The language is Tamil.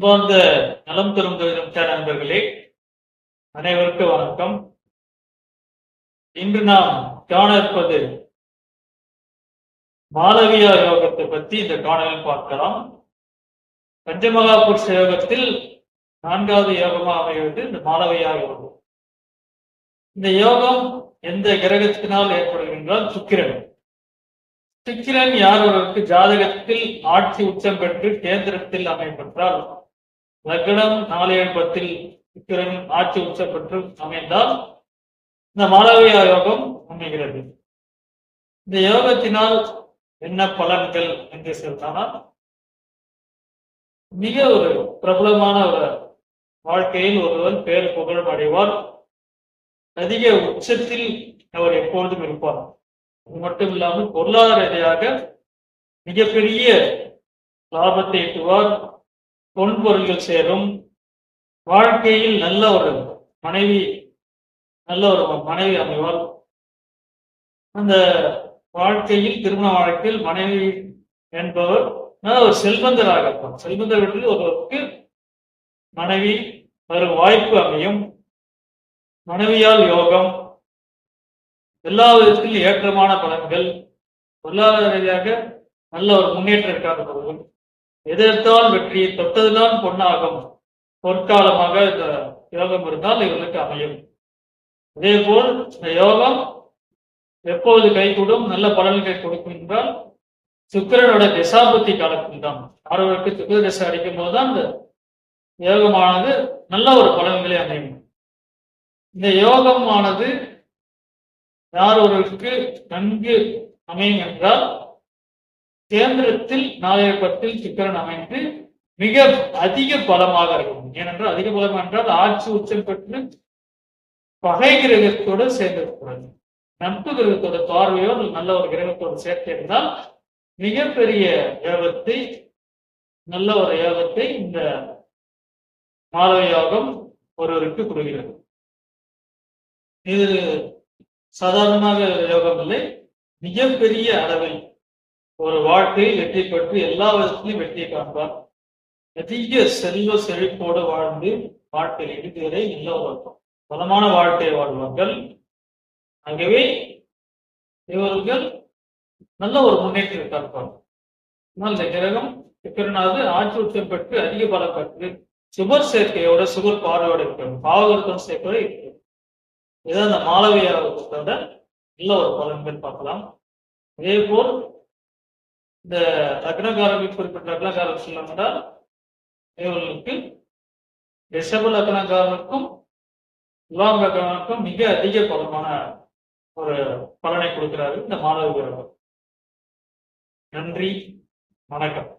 அன்பார்ந்த நலம் தரும் நண்பர்களே, அனைவருக்கும் வணக்கம். இன்று நாம் காண இருப்பது மாளவியா யோகத்தை பற்றி இந்த காணலில் பார்க்கலாம். பஞ்சமகா புருஷ யோகத்தில் 4வது யோகமாக அமைவது இந்த மாளவியா யோகம். இந்த யோகம் எந்த கிரகத்தினால் ஏற்படுகின்றால் சுக்கிரன். சுக்கிரன் யாருக்கு ஜாதகத்தில் ஆட்சி உச்சம் பெற்று கேந்திரத்தில் அமைப்பெற்றால், லக்னம் 4-10 சுக்கிரன் ஆட்சி உச்சம் பெற்று அமைந்தால் இந்த மாளவியா யோகம் அமைகிறது. இந்த யோகத்தினால் என்ன பலன்கள் என்று சொன்னால், மிக ஒரு பிரபலமான ஒரு வாழ்க்கையில் ஒருவர் பேர் புகழ் அடைவார். அதிக உச்சத்தில் அவர் எப்பொழுதும் இருப்பார். அது மட்டும் இல்லாமல் பொருளாதார ரீதியாக மிகப்பெரிய லாபத்தை ஈட்டுவார். பொன்பொருள்கள் சேரும். வாழ்க்கையில் நல்ல ஒரு மனைவி அமைவார். அந்த வாழ்க்கையில் திருமண வாழ்க்கையில் மனைவி என்பவர் ஒரு செல்வந்தராக இருப்பார். செல்வந்தர் வீட்டில் ஒருவருக்கு மனைவி வரும் வாய்ப்பு அமையும். மனைவியால் யோகம், எல்லா விதத்திலும் ஏற்றமான பலன்கள், பொருளாதார ரீதியாக நல்ல ஒரு முன்னேற்றத்திற்காக போகும். எதிர்த்தால் வெற்றி, தொட்டதுதான் பொன்னாகும். பொற்காலமாக இந்த யோகம் இருந்தால் இவர்களுக்கு அமையும். இதே போல் இந்த யோகம் எப்போது கைகூடும், நல்ல பலன்களை கொடுக்கும் என்றால் சுக்கிரனோட திசாபுத்தி காலத்தில் தான். அவர்களுக்கு சுக்கிர திசை அடிக்கும் போதுதான் இந்த யோகமானது நல்ல ஒரு பலன்களை அமையும். இந்த யோகமானது யார் ஒருவருக்கு நன்கு அமையும் என்றால், கேந்திரத்தில் 4-10 சுக்கிரன் அமைந்து மிக அதிக பலமாக இருக்கும். ஏனென்றால் அதிக பலம் என்றால் ஆட்சி உச்சம் பெற்று பகை கிரகத்தோடு சேர்ந்திருக்கிறது. நட்பு கிரகத்தோட பார்வையோ நல்ல ஒரு கிரகத்தோடு சேர்த்து இருந்தால் மிகப்பெரிய யோகத்தை, நல்ல ஒரு யோகத்தை இந்த மாளவியா யோகம் ஒருவருக்கு கொடுக்கிறது. இது சாதாரணமாக யோகம் இல்லை, மிகப்பெரிய அளவில் ஒரு வாழ்க்கையை வெற்றி பெற்று எல்லா விதத்திலும் வெற்றியை காண்பார். அதிக செல்வ செழிப்போடு வாழ்ந்து வாழ்க்கையில் இறுதிவரை நல்ல ஒரு பலமான வாழ்க்கையை வாழ்வார்கள். ஆகவே இவர்கள் நல்ல ஒரு முன்னேற்றத்தை காண்பார்கள். ஆனால் இந்த கிரகம் சுக்கிரனாவது ஆட்சி உச்சம் பெற்று அதிக பலம் பெற்று சுபர் சேர்க்கையோட சுபர் பார்வையோட இருக்கிறது, பாவகத்துடன் சேர்க்கையோட இருக்கிறது. இதான் இந்த மாளவியா யோகத்தோட நல்ல ஒரு பலன்கள் பார்க்கலாம். இதே போல் இந்த லக்னகாரர்கள் குறிப்பிட்ட லக்னகாரர் சொல்லப்பட்டால் இவர்களுக்கு ரிஷப லக்னகாரனுக்கும் துலாம் லக்னனுக்கும் மிக அதிக பலமான ஒரு பலனை கொடுக்கிறாரு இந்த மாளவியா யோகம். நன்றி, வணக்கம்.